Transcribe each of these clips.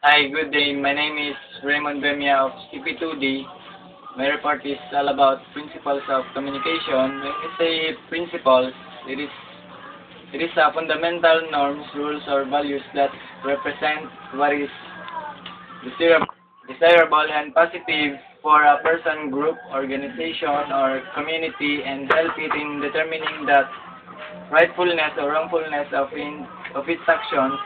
Hi, good day. My name is Raymond Bemia of CP2D. My report is all about principles of communication. When we say principles, it is fundamental norms, rules, or values that represent what is desirable and positive for a person, group, organization, or community, and help it in determining the rightfulness or wrongfulness of its actions.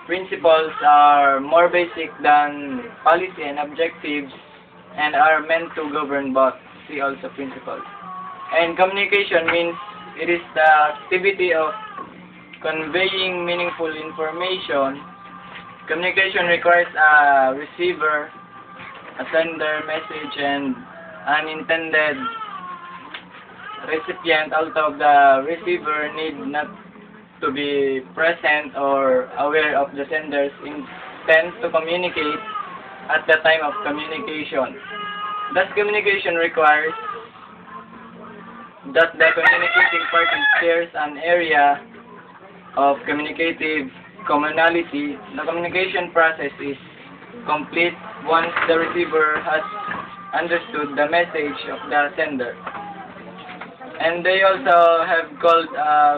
Principles are more basic than policy and objectives and are meant to govern both. See also principles. And communication means it is the activity of conveying meaningful information. Communication requires a receiver, a sender message, and an intended recipient. Although the receiver need not to be present or aware of the sender's intent to communicate at the time of communication. Thus, communication requires that the communicating party shares an area of communicative commonality. The communication process is complete once the receiver has understood the message of the sender. And they also have called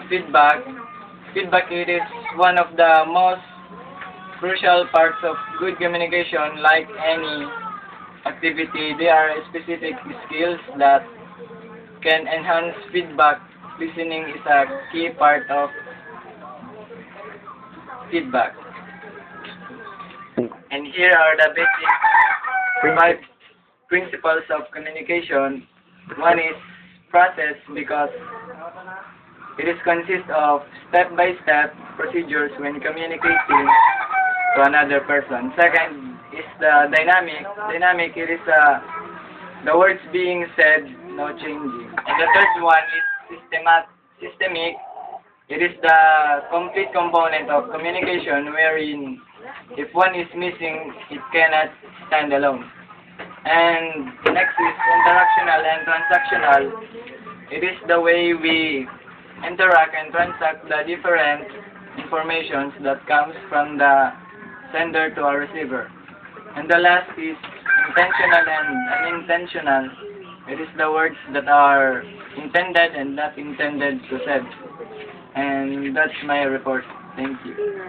feedback. Feedback, it is one of the most crucial parts of good communication. Like any activity, there are specific skills that can enhance feedback. Listening is a key part of feedback. And here are the basic 5 principles of communication. One is process, because it consists of step-by-step procedures when communicating to another person. Second is the dynamic. Dynamic, it is the words being said, no changing. And the third one is systemic. It is the complete component of communication wherein if one is missing, it cannot stand alone. And next is interactional and transactional. It is the way we interact and transact the different informations that comes from the sender to a receiver. And the last is intentional and unintentional. It is the words that are intended and not intended to said. And that's my report. Thank you.